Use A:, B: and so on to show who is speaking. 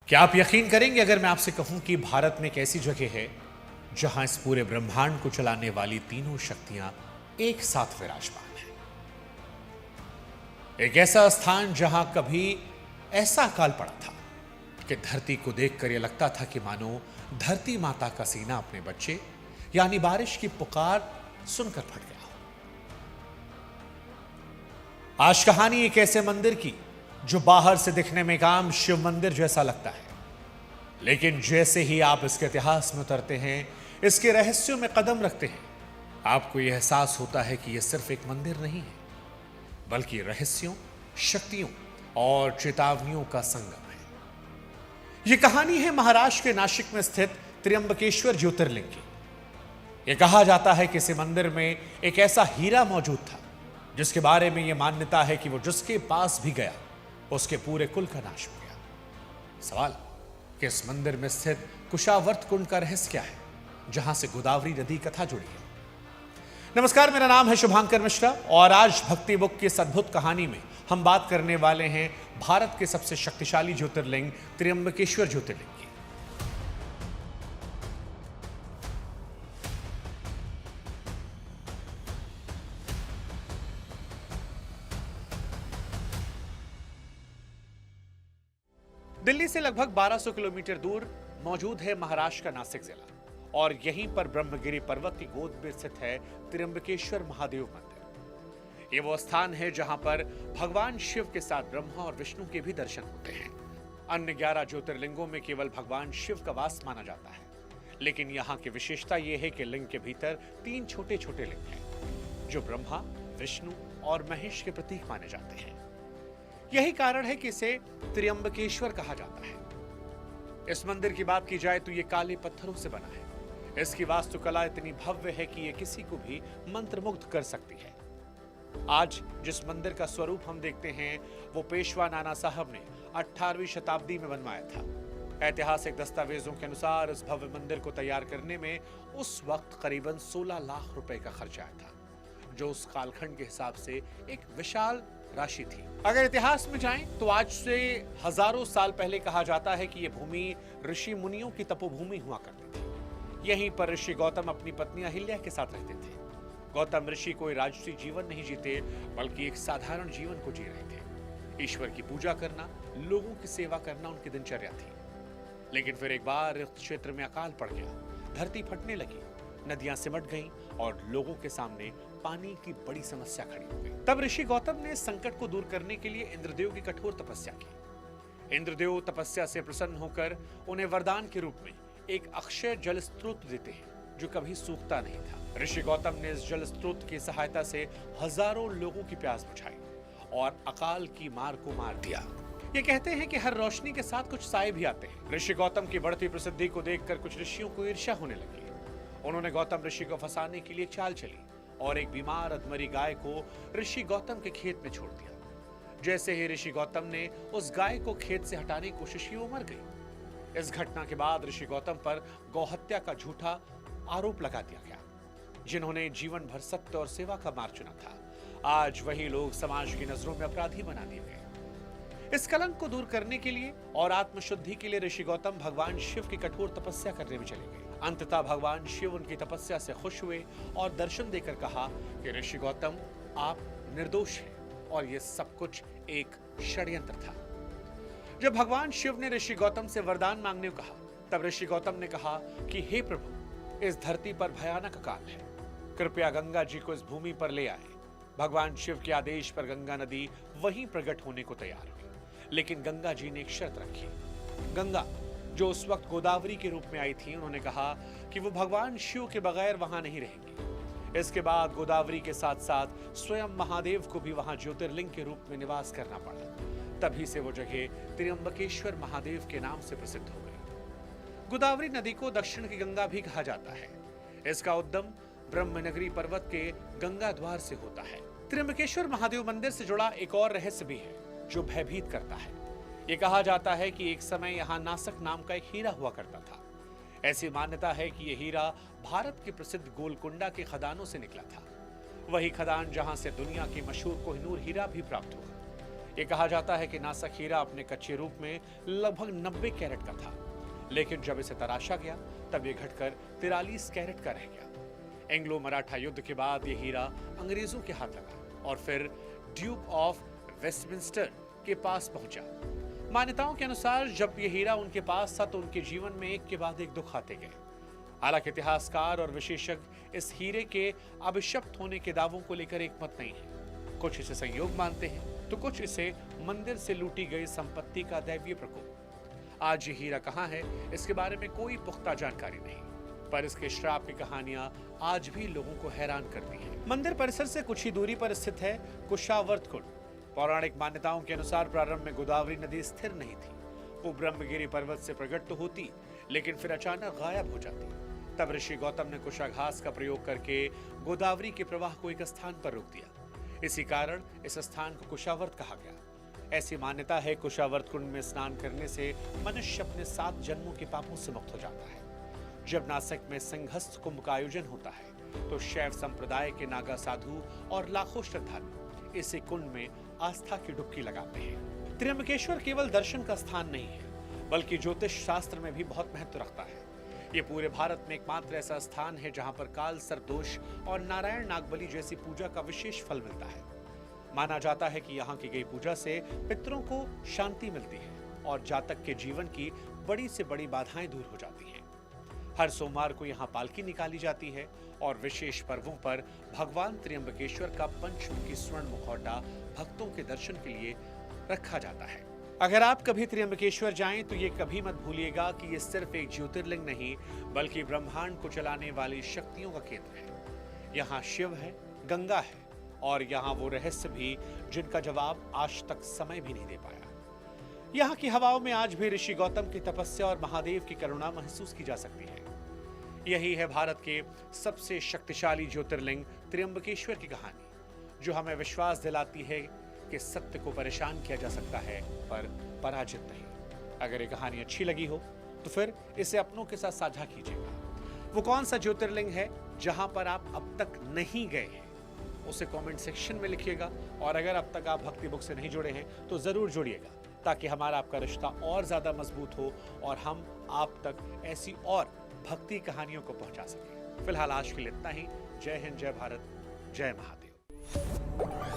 A: क्या आप यकीन करेंगे अगर मैं आपसे कहूं कि भारत में एक ऐसी जगह है जहां इस पूरे ब्रह्मांड को चलाने वाली तीनों शक्तियां एक साथ विराजमान हैं। एक ऐसा स्थान जहां कभी ऐसा अकाल पड़ा था कि धरती को देखकर यह लगता था कि मानो धरती माता का सीना अपने बच्चे यानी बारिश की पुकार सुनकर फट गया हो। आज कहानी एक ऐसे मंदिर की जो बाहर से दिखने में एक आम शिव मंदिर जैसा लगता है, लेकिन जैसे ही आप इसके इतिहास में उतरते हैं, इसके रहस्यों में कदम रखते हैं, आपको यह एहसास होता है कि यह सिर्फ एक मंदिर नहीं है, बल्कि रहस्यों, शक्तियों और चेतावनियों का संगम है। यह कहानी है महाराष्ट्र के नासिक में स्थित त्र्यंबकेश्वर ज्योतिर्लिंग की। यह कहा जाता है कि इस मंदिर में एक ऐसा हीरा मौजूद था जिसके बारे में यह मान्यता है कि वो जिसके पास भी गया उसके पूरे कुल का नाश हो गया। सवाल कि इस मंदिर में स्थित कुशावर्त कुंड का रहस्य क्या है, जहां से गोदावरी नदी कथा जुड़ी है। नमस्कार, मेरा नाम है शुभांकर मिश्रा और आज भक्ति बुक की इस अद्भुत कहानी में हम बात करने वाले हैं भारत के सबसे शक्तिशाली ज्योतिर्लिंग त्र्यंबकेश्वर ज्योतिर्लिंग की। दिल्ली से लगभग 1200 किलोमीटर दूर मौजूद है महाराष्ट्र का नासिक जिला और यहीं पर ब्रह्मगिरी पर्वत की गोद में स्थित है त्र्यंबकेश्वर महादेव मंदिर। ये वो स्थान है जहां पर भगवान शिव के साथ ब्रह्मा और विष्णु के भी दर्शन होते हैं। अन्य 11 ज्योतिर्लिंगों में केवल भगवान शिव का वास माना जाता है, लेकिन यहाँ की विशेषता यह है कि लिंग के भीतर 3 छोटे छोटे लिंग हैं जो ब्रह्मा, विष्णु और महेश के प्रतीक माने जाते हैं। यही कारण है कि इसे त्र्यंबकेश्वर कहा जाता है। इस मंदिर की बात की जाए तो यह काले पत्थरों से बना है। इसकी वास्तुकला इतनी भव्य है कि यह किसी को भी मंत्रमुग्ध कर सकती है। आज जिस मंदिर का स्वरूप हम देखते हैं वो पेशवा नाना साहब ने 18वीं शताब्दी में बनवाया था। ऐतिहासिक दस्तावेजों के अनुसार इस भव्य मंदिर को तैयार करने में उस वक्त करीबन 16 लाख रुपए का खर्च आया था, जो उस कालखंड के हिसाब से एक विशाल राशि थी। अगर इतिहास में जाएं तो आज से हजारों साल पहले कहा जाता है कि यह भूमि ऋषि मुनियों की तपोभूमि हुआ करती थी। यहीं पर ऋषि गौतम अपनी पत्नी अहिल्या के साथ रहते थे। गौतम ऋषि कोई राजसी जीवन नहीं जीते, बल्कि एक साधारण जीवन को जी रहे थे। ईश्वर की पूजा करना, लोगों की सेवा करना उनकी दिनचर्या थी। लेकिन फिर एक बार इस क्षेत्र में अकाल पड़ गया, धरती फटने लगी, नदियां सिमट गईं और लोगों के सामने पानी की बड़ी समस्या खड़ी हो गई। तब ऋषि गौतम ने संकट को दूर करने के लिए इंद्रदेव की कठोर तपस्या की। इंद्रदेव तपस्या से प्रसन्न होकर उन्हें वरदान के रूप में एक अक्षय जल स्रोत देते हैं जो कभी सूखता नहीं था। ऋषि गौतम ने इस जल स्रोत की सहायता से हजारों लोगों की प्यास बुझाई और अकाल की मार को मार दिया। ये कहते हैं कि हर रोशनी के साथ कुछ साए भी आते हैं। ऋषि गौतम की बढ़ती प्रसिद्धि को देखकर कुछ ऋषियों को ईर्ष्या होने लगी। उन्होंने गौतम ऋषि को फंसाने के लिए चाल चली और एक बीमार अधमरी गाय को ऋषि गौतम के खेत में छोड़ दिया। जैसे ही ऋषि गौतम ने उस गाय को खेत से हटाने की कोशिश की, वो मर गई। इस घटना के बाद ऋषि गौतम पर गौहत्या का झूठा आरोप लगा दिया गया। जिन्होंने जीवन भर सत्य और सेवा का मार्ग चुना था, आज वही लोग समाज की नजरों में अपराधी बना दिए गए। इस कलंक को दूर करने के लिए और आत्मशुद्धि के लिए ऋषि गौतम भगवान शिव की कठोर तपस्या करने में चले गए। अंततः भगवान शिव उनकी तपस्या से खुश हुए और दर्शन देकर कहा कि ऋषि गौतम, आप निर्दोष हैं और यह सब कुछ एक षड्यंत्र था। जब भगवान शिव ने ऋषि गौतम से वरदान मांगने को कहा, तब ऋषि गौतम ने कहा कि हे प्रभु, इस धरती पर भयानक अकाल है, कृपया गंगा जी को इस भूमि पर ले आए। भगवान शिव के आदेश पर गंगा नदी वहीं प्रकट होने को तैयार हुई, लेकिन गंगा जी ने एक शर्त रखी। गंगा, जो उस वक्त गोदावरी के रूप में आई थी, उन्होंने कहा कि वो भगवान शिव के बगैर वहां नहीं रहेंगी। इसके बाद गोदावरी के साथ साथ स्वयं महादेव को भी वहां ज्योतिर्लिंग के रूप में निवास करना पड़ा। तभी से वो जगह त्र्यंबकेश्वर महादेव के नाम से प्रसिद्ध हो गई। गोदावरी नदी को दक्षिण की गंगा भी कहा जाता है। इसका उद्गम ब्रह्मगिरी पर्वत के गंगा द्वार से होता है। त्र्यंबकेश्वर महादेव मंदिर से जुड़ा एक और रहस्य भी है जो भयभीत करता है। ये कहा जाता है कि एक समय यहाँ नासक नाम का एक हीरा हुआ करता था। ऐसी मान्यता है कि यह हीरा भारत के प्रसिद्ध गोलकुंडा के खदानों से निकला था, वही खदान जहां से दुनिया की मशहूर कोहिनूर हीरा भी प्राप्त हुआ। ये कहा जाता है कि नासक हीरा अपने कच्चे रूप में लगभग 90 कैरेट का था, लेकिन जब इसे तराशा गया तब ये घटकर 43 कैरेट का रह गया। एंग्लो मराठा युद्ध के बाद ये हीरा अंग्रेजों के हाथ लगा और फिर ड्यूक ऑफ वेस्टमिंस्टर के पास पहुंचा। मान्यताओं के अनुसार जब ये हीरा उनके पास था तो उनके जीवन में एक के बाद एक दुख आते गए। हालांकि इतिहासकार और विशेषज्ञ इस हीरे के अभिशप्त होने के दावों को लेकर एक मत नहीं है। कुछ इसे संयोग मानते हैं तो कुछ इसे मंदिर से लूटी गई संपत्ति का दैवीय प्रकोप। आज ये हीरा कहाँ है इसके बारे में कोई पुख्ता जानकारी नहीं, पर इसके श्राप की कहानियां आज भी लोगों को हैरान करती हैं। मंदिर परिसर से कुछ ही दूरी पर स्थित है कुशावर्त कुंड। पौराणिक मान्यताओं के अनुसार प्रारंभ में गोदावरी नदी स्थिर नहीं थी। वो ब्रह्मगिरी पर्वत से प्रकट तो होती, लेकिन फिर अचानक गायब हो जाती। तब ऋषि गौतम ने कुशाघास का प्रयोग करके गोदावरी के प्रवाह को एक स्थान पर रोक दिया। इसी कारण इस स्थान को कुशावर्त कहा गया। ऐसी मान्यता है कुशावर्त कुंड में स्नान करने से मनुष्य अपने 7 जन्मों के पापों से मुक्त हो जाता है। जब नासिक में सिंहस्थ कुंभ का आयोजन होता है तो शैव संप्रदाय के नागा साधु और लाखों श्रद्धालु इसी कुंड में आस्था की डुबकी लगाते हैं। त्र्यंबकेश्वर केवल दर्शन का स्थान नहीं है, बल्कि ज्योतिष शास्त्र में भी बहुत महत्व रखता है। ये पूरे भारत में एकमात्र ऐसा स्थान है जहां पर काल सर्पदोष और नारायण नागबली जैसी पूजा का विशेष फल मिलता है। माना जाता है कि यहाँ की गई पूजा से पितरों को शांति मिलती है और जातक के जीवन की बड़ी से बड़ी बाधाएं दूर हो जाती हैं। हर सोमवार को यहाँ पालकी निकाली जाती है और विशेष पर्वों पर भगवान त्र्यंबकेश्वर का पंचमुखी स्वर्ण मुखौटा भक्तों के दर्शन के लिए रखा जाता है। अगर आप कभी त्र्यंबकेश्वर जाएं तो ये कभी मत भूलिएगा कि ये सिर्फ एक ज्योतिर्लिंग नहीं, बल्कि ब्रह्मांड को चलाने वाली शक्तियों का केंद्र है। यहाँ शिव है, गंगा है और यहाँ वो रहस्य भी जिनका जवाब आज तक समय भी नहीं दे पाया। यहाँ की हवाओं में आज भी ऋषि गौतम की तपस्या और महादेव की करुणा महसूस की जा सकती है। यही है भारत के सबसे शक्तिशाली ज्योतिर्लिंग त्र्यंबकेश्वर की कहानी, जो हमें विश्वास दिलाती है कि सत्य को परेशान किया जा सकता है पर पराजित नहीं। अगर ये कहानी अच्छी लगी हो तो फिर इसे अपनों के साथ साझा कीजिएगा। वो कौन सा ज्योतिर्लिंग है जहां पर आप अब तक नहीं गए हैं, उसे कमेंट सेक्शन में लिखिएगा। और अगर अब तक आप भक्ति बुक से नहीं जुड़े हैं तो जरूर जुड़िएगा, ताकि हमारा आपका रिश्ता और ज्यादा मजबूत हो और हम आप तक ऐसी और भक्ति कहानियों को पहुंचा सकें। फिलहाल आज के लिए इतना ही। जय हिंद, जय भारत, जय महादेव।